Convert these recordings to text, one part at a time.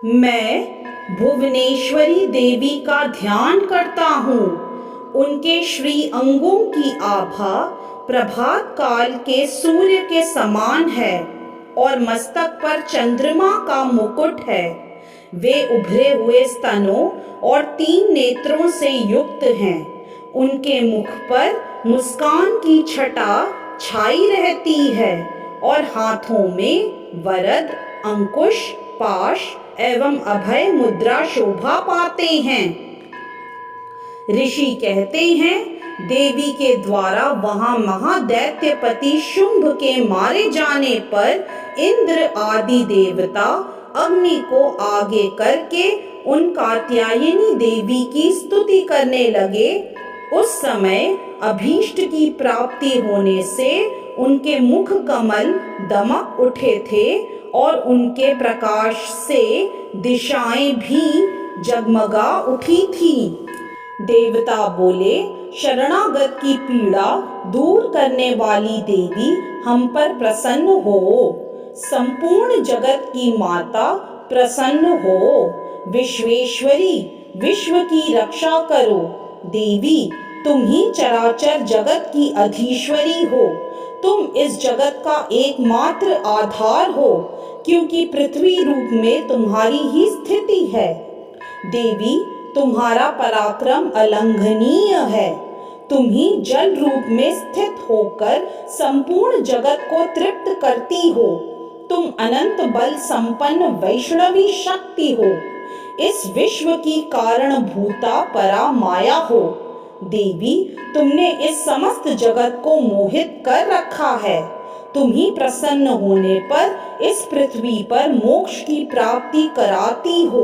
मैं भुवनेश्वरी देवी का ध्यान करता हूँ। उनके श्री अंगों की आभा प्रभात काल के सूर्य के समान है और मस्तक पर चंद्रमा का मुकुट है। वे उभरे हुए स्तनों और 3 नेत्रों से युक्त हैं। उनके मुख पर मुस्कान की छटा छाई रहती है और हाथों में वरद, अंकुश, पाश एवं अभय मुद्रा शोभा पाते हैं। ऋषि कहते हैं, देवी के द्वारा वहां महादैत्यपति शुंभ के मारे जाने पर इंद्र आदि देवता अग्नि को आगे करके उन कात्यायनी देवी की स्तुति करने लगे। उस समय अभीष्ट की प्राप्ति होने से उनके मुख कमल दमक उठे थे और उनके प्रकाश से दिशाएं भी जगमगा उठी थीं। देवता बोले, शरणागत की पीड़ा दूर करने वाली देवी हम पर प्रसन्न हो। संपूर्ण जगत की माता प्रसन्न हो। विश्वेश्वरी, विश्व की रक्षा करो। देवी, तुम ही चराचर जगत की अधीश्वरी हो। तुम इस जगत का एकमात्र आधार हो, क्योंकि पृथ्वी रूप में तुम्हारी ही स्थिति है। देवी, तुम्हारा पराक्रम अलंघनीय है। तुम ही जल रूप में स्थित होकर संपूर्ण जगत को तृप्त करती हो। तुम अनंत बल संपन्न वैष्णवी शक्ति हो। इस विश्व की कारणभूता परा माया हो। देवी, तुमने इस समस्त जगत को मोहित कर रखा है। तुम ही प्रसन्न होने पर इस पृथ्वी पर मोक्ष की प्राप्ति कराती हो।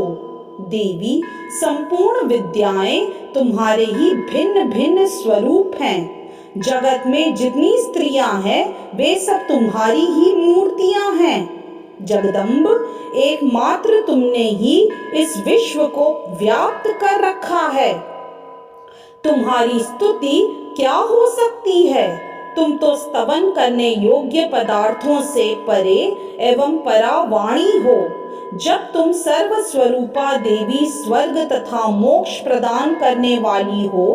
देवी, संपूर्ण विद्याएं तुम्हारे ही भिन्न भिन्न स्वरूप हैं। जगत में जितनी स्त्रियां हैं वे सब तुम्हारी ही मूर्तियां हैं। जगदम्ब, एकमात्र तुमने ही इस विश्व को व्याप्त कर रखा है। तुम्हारी स्तुति क्या हो सकती है? तुम तो स्तवन करने योग्य पदार्थों से परे एवं परावाणी हो। जब तुम सर्वस्वरूपा देवी स्वर्ग तथा मोक्ष प्रदान करने वाली हो,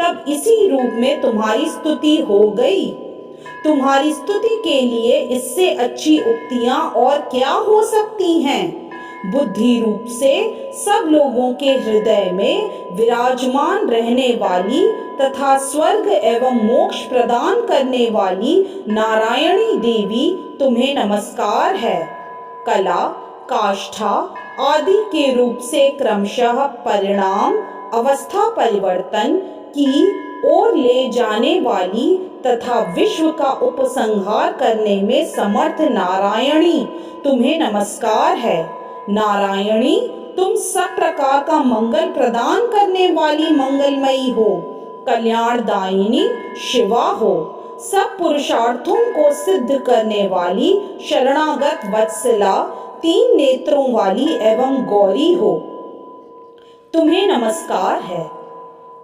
तब इसी रूप में तुम्हारी स्तुति हो गई। तुम्हारी स्तुति के लिए इससे अच्छी उक्तियां और क्या हो सकती हैं? बुद्धि रूप से सब लोगों के हृदय में विराजमान रहने वाली तथा स्वर्ग एवं मोक्ष प्रदान करने वाली नारायणी देवी, तुम्हें नमस्कार है। कला, काष्ठा आदि के रूप से क्रमशः परिणाम, अवस्था परिवर्तन की ओर ले जाने वाली तथा विश्व का उपसंहार करने में समर्थ नारायणी, तुम्हें नमस्कार है। नारायणी, तुम सब प्रकार का मंगल प्रदान करने वाली मंगलमयी हो। कल्याणदायिनी शिवा हो। सब पुरुषार्थों को सिद्ध करने वाली शरणागत वत्सला, 3 नेत्रों वाली एवं गौरी हो। तुम्हें नमस्कार है।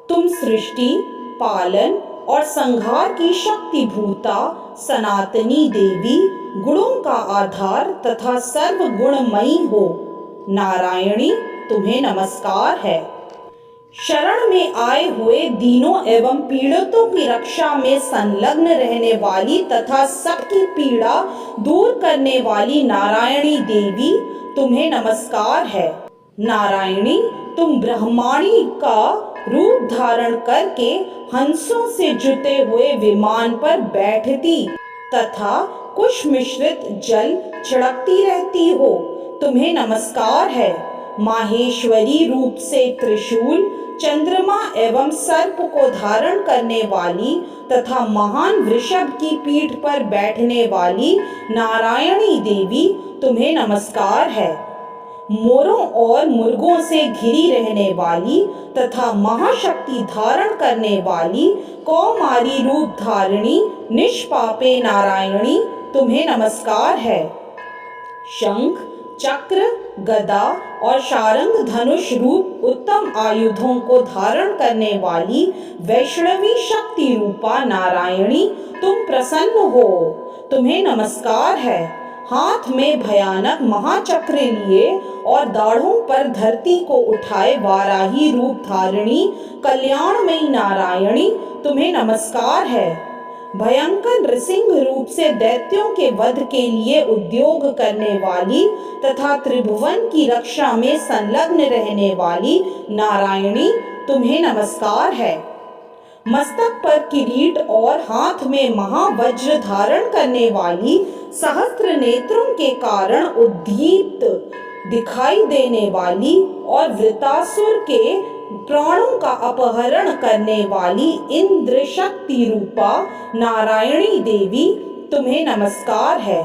तुम सृष्टि, पालन और संहार की शक्तिभूता सनातनी देवी, गुणों का आधार तथा सर्व गुणमयी हो। नारायणी, तुम्हें नमस्कार है। शरण में आए हुए दीनों एवं पीड़ितों की रक्षा में संलग्न रहने वाली तथा सबकी पीड़ा दूर करने वाली नारायणी देवी, तुम्हें नमस्कार है। नारायणी, तुम ब्रह्माणी का रूप धारण करके हंसों से जुते हुए विमान पर बैठती तथा कुश मिश्रित जल छिड़कती रहती हो। तुम्हें नमस्कार है। माहेश्वरी रूप से त्रिशूल, चंद्रमा एवं सर्प को धारण करने वाली तथा महान वृषभ की पीठ पर बैठने वाली नारायणी देवी, तुम्हें नमस्कार है। मोरों और मुर्गों से घिरी रहने वाली तथा महाशक्ति धारण करने वाली कौमारी रूप धारिणी निष्पापे नारायणी, तुम्हें नमस्कार है। शंख, चक्र, गदा और शारंग धनुष रूप उत्तम आयुधों को धारण करने वाली वैष्णवी शक्ति रूपा नारायणी, तुम प्रसन्न हो। तुम्हें नमस्कार है। हाथ में भयानक महाचक्र लिए और दाढ़ों पर धरती को उठाए वाराही रूप धारिणी कल्याणमयी नारायणी, तुम्हें नमस्कार है। भयंकर नृसिंह रूप से दैत्यों के वध के लिए उद्योग करने वाली तथा त्रिभुवन की रक्षा में संलग्न रहने वाली नारायणी, तुम्हें नमस्कार है। मस्तक पर किरीट और हाथ में महावज्र धारण करने वाली, सहस्त्र नेत्रों के कारण उद्दीप्त दिखाई देने वाली और वृतासुर के प्राणों का अपहरण करने वाली इंद्र शक्ति रूपा नारायणी देवी, तुम्हें नमस्कार है।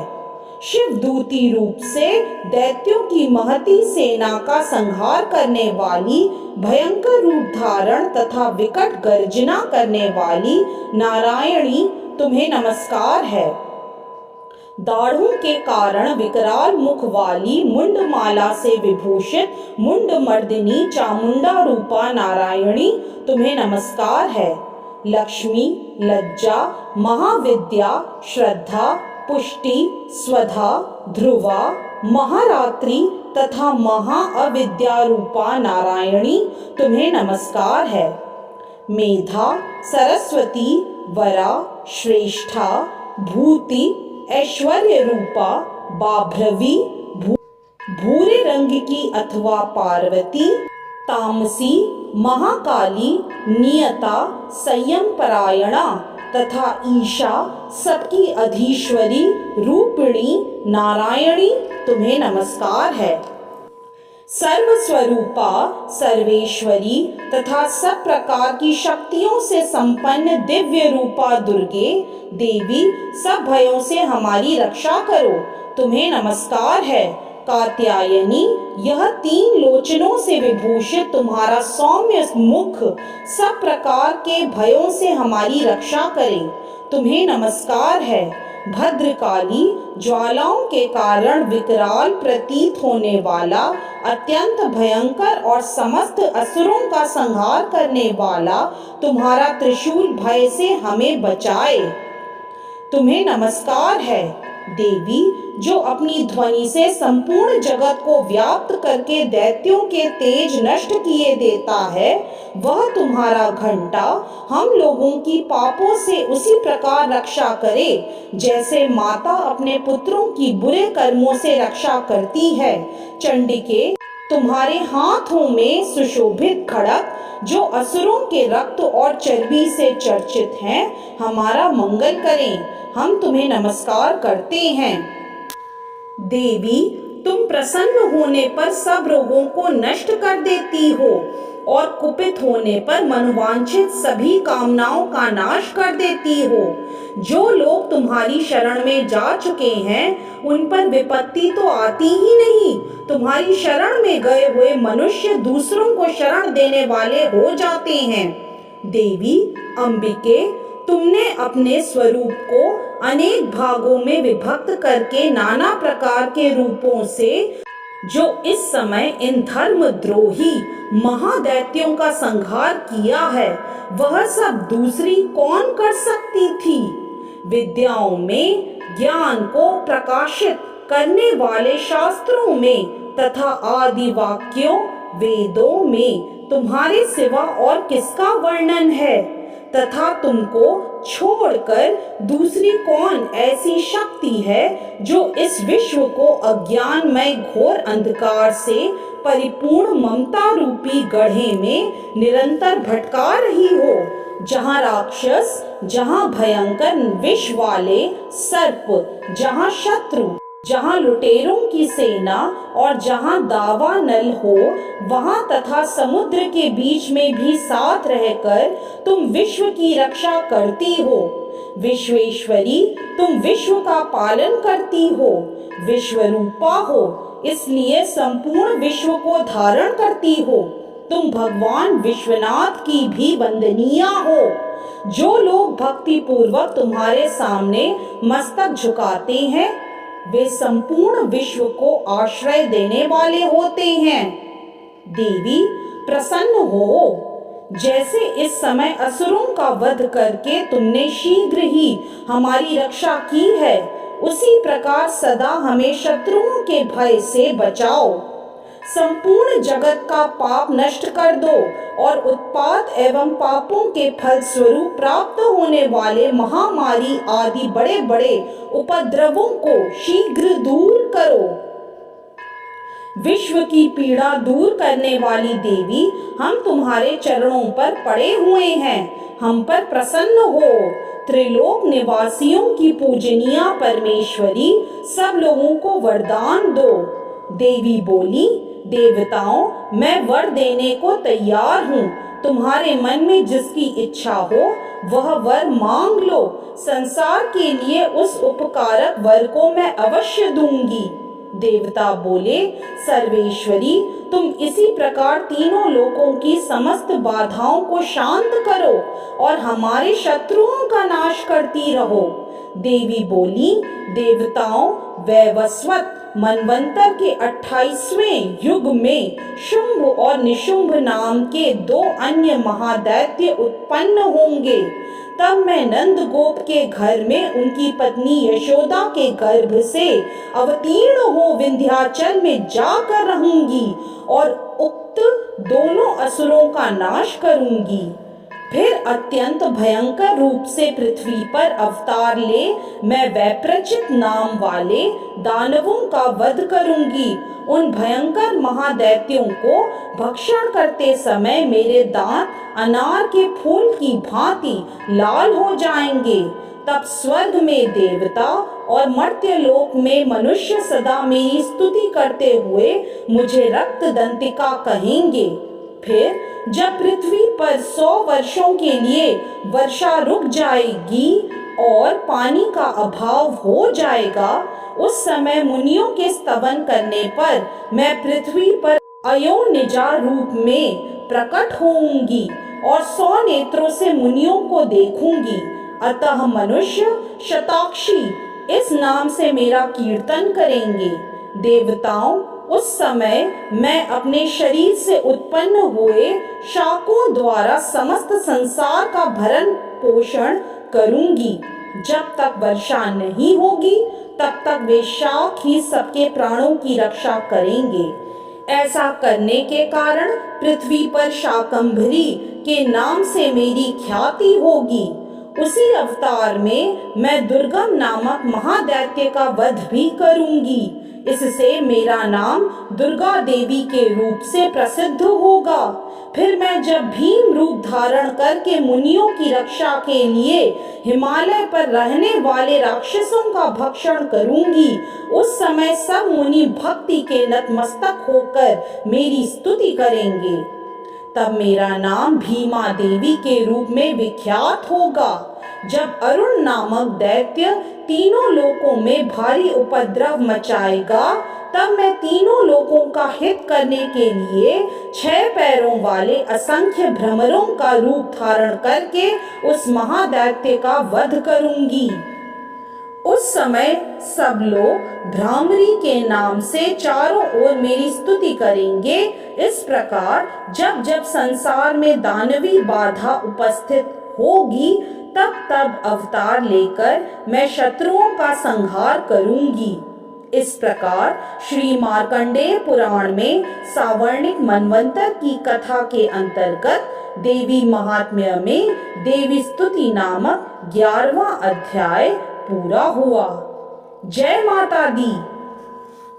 शिवदूती रूप से दैत्यों की महती सेना का संहार करने वाली, भयंकर रूप धारण तथा विकट गर्जना करने वाली नारायणी, तुम्हें नमस्कार है। दाढ़ों के कारण विकराल मुख वाली, मुंडमाला से विभूषित मुंडमर्दिनी चामुंडा रूपा नारायणी, तुम्हें नमस्कार है। लक्ष्मी, लज्जा, महाविद्या, श्रद्धा, पुष्टि, स्वधा, ध्रुवा, महारात्रि तथा महाअविद्या रूपा नारायणी, तुम्हें नमस्कार है। मेधा, सरस्वती, वरा, श्रेष्ठा, भूति, ऐश्वर्य रूपा बाभ्रवी, भूरे रंग की अथवा पार्वती, तामसी, महाकाली, नियता, संयम परायणा तथा ईशा, सबकी अधीश्वरी रूपिणी नारायणी, तुम्हें नमस्कार है। सर्वस्वरूपा, सर्वेश्वरी तथा सब प्रकार की शक्तियों से संपन्न दिव्य रूपा दुर्गे देवी, सब भयों से हमारी रक्षा करो, तुम्हें नमस्कार है। कात्यायनी, यह 3 लोचनों से विभूषित तुम्हारा सौम्य मुख सब प्रकार के भयों से हमारी रक्षा करे, तुम्हें नमस्कार है। भद्रकाली, ज्वालाओं के कारण विकराल प्रतीत होने वाला, अत्यंत भयंकर और समस्त असुरों का संहार करने वाला तुम्हारा त्रिशूल भय से हमें बचाए, तुम्हें नमस्कार है। देवी, जो अपनी ध्वनि से संपूर्ण जगत को व्याप्त करके दैत्यों के तेज नष्ट किए देता है, वह तुम्हारा घंटा हम लोगों की पापों से उसी प्रकार रक्षा करे जैसे माता अपने पुत्रों की बुरे कर्मों से रक्षा करती है। चंडिके, तुम्हारे हाथों में सुशोभित खड़ग जो असुरों के रक्त और चर्बी से चर्चित हैं, हमारा मंगल करें, हम तुम्हें नमस्कार करते हैं। देवी, तुम प्रसन्न होने पर सब रोगों को नष्ट कर देती हो और कुपित होने पर मनोवांछित सभी कामनाओं का नाश कर देती हो। जो लोग तुम्हारी शरण में जा चुके हैं, उन पर विपत्ति तो आती ही नहीं। तुम्हारी शरण में गए हुए मनुष्य दूसरों को शरण देने वाले हो जाते हैं। देवी अंबिके, तुमने अपने स्वरूप को अनेक भागों में विभक्त करके नाना प्रकार के रूपों से जो इस समय इन धर्मद्रोही महादैत्यों का संहार किया है, वह सब दूसरी कौन कर सकती थी। विद्याओं में ज्ञान को प्रकाशित करने वाले शास्त्रों में तथा आदि वाक्यों वेदों में तुम्हारे सिवा और किसका वर्णन है, तथा तुमको छोड़कर दूसरी कौन ऐसी शक्ति है जो इस विश्व को अज्ञानमय घोर अंधकार से परिपूर्ण ममता रूपी गड्ढे में निरंतर भटका रही हो, जहाँ राक्षस, जहाँ भयंकर विष वाले सर्प, जहाँ शत्रु, जहाँ लुटेरों की सेना और जहाँ दावा नल हो, वहाँ तथा समुद्र के बीच में भी साथ रहकर तुम विश्व की रक्षा करती हो। विश्वेश्वरी, तुम विश्व का पालन करती हो, विश्वरूपा हो, इसलिए संपूर्ण विश्व को धारण करती हो। तुम भगवान विश्वनाथ की भी वंदनीय हो। जो लोग भक्ति पूर्वक तुम्हारे सामने मस्तक झुकाते हैं, वे संपूर्ण विश्व को आश्रय देने वाले होते हैं। देवी प्रसन्न हो, जैसे इस समय असुरों का वध करके तुमने शीघ्र ही हमारी रक्षा की है, उसी प्रकार सदा हमें शत्रुओं के भय से बचाओ। संपूर्ण जगत का पाप नष्ट कर दो और उत्पात एवं पापों के फल स्वरूप प्राप्त होने वाले महामारी आदि बड़े बड़े उपद्रवों को शीघ्र दूर करो। विश्व की पीड़ा दूर करने वाली देवी, हम तुम्हारे चरणों पर पड़े हुए हैं, हम पर प्रसन्न हो। त्रिलोक निवासियों की पूजनीय परमेश्वरी, सब लोगों को वरदान दो। देवी बोली, देवताओं, मैं वर देने को तैयार हूँ। तुम्हारे मन में जिसकी इच्छा हो वह वर मांग लो। संसार के लिए उस उपकारक वर को मैं अवश्य दूंगी। देवता बोले, सर्वेश्वरी, तुम इसी प्रकार तीनों लोकों की समस्त बाधाओं को शांत करो और हमारे शत्रुओं का नाश करती रहो। देवी बोली, देवताओं, वैवस्वत मनवंतर के 28वें युग में शुंभ और निशुंभ नाम के 2 अन्य महादैत्य उत्पन्न होंगे। तब मैं नंद गोप के घर में उनकी पत्नी यशोदा के गर्भ से अवतीर्ण हो विंध्याचल में जाकर रहूंगी और उक्त दोनों असुरों का नाश करूंगी। फिर अत्यंत भयंकर रूप से पृथ्वी पर अवतार ले मैं वैप्रचित नाम वाले दानवों का वध करूंगी। उन भयंकर महादैत्यों को भक्षण करते समय मेरे दांत अनार के फूल की भांति लाल हो जाएंगे। तब स्वर्ग में देवता और मर्त्यलोक में मनुष्य सदा मेरी स्तुति करते हुए मुझे रक्त दंतिका कहेंगे। फिर जब पृथ्वी पर 100 वर्षों के लिए वर्षा रुक जाएगी और पानी का अभाव हो जाएगा, उस समय मुनियों के स्तवन करने पर मैं पृथ्वी पर अयोनिजा रूप में प्रकट होऊंगी और 100 नेत्रों से मुनियों को देखूंगी। अतः मनुष्य शताक्षी इस नाम से मेरा कीर्तन करेंगे। देवताओं, उस समय मैं अपने शरीर से उत्पन्न हुए शाकों द्वारा समस्त संसार का भरण पोषण करूंगी। जब तक वर्षा नहीं होगी तब तक वे शाक ही सबके प्राणों की रक्षा करेंगे। ऐसा करने के कारण पृथ्वी पर शाकंभरी के नाम से मेरी ख्याति होगी। उसी अवतार में मैं दुर्गम नामक महादैत्य का वध भी करूंगी। इससे मेरा नाम दुर्गा देवी के रूप से प्रसिद्ध होगा। फिर मैं जब भीम रूप धारण करके मुनियों की रक्षा के लिए हिमालय पर रहने वाले राक्षसों का भक्षण करूंगी, उस समय सब मुनि भक्ति के नतमस्तक होकर मेरी स्तुति करेंगे। तब मेरा नाम भीमा देवी के रूप में विख्यात होगा। जब अरुण नामक दैत्य तीनों लोकों में भारी उपद्रव मचाएगा, तब मैं तीनों लोकों का हित करने के लिए 6 पैरों वाले असंख्य भ्रमरों का रूप धारण करके उस महादैत्य का वध करूंगी। उस समय सब लोग भ्रामरी के नाम से चारों ओर मेरी स्तुति करेंगे। इस प्रकार जब जब संसार में दानवी बाधा उपस्थित होगी, तब तब अवतार लेकर मैं शत्रुओं का संहार करूंगी। इस प्रकार श्री मार्कंडेय पुराण में सावर्णिक मनवंतर की कथा के अंतर्गत देवी महात्म्य में देवी स्तुति नामक 11वां अध्याय पूरा हुआ। जय माता दी।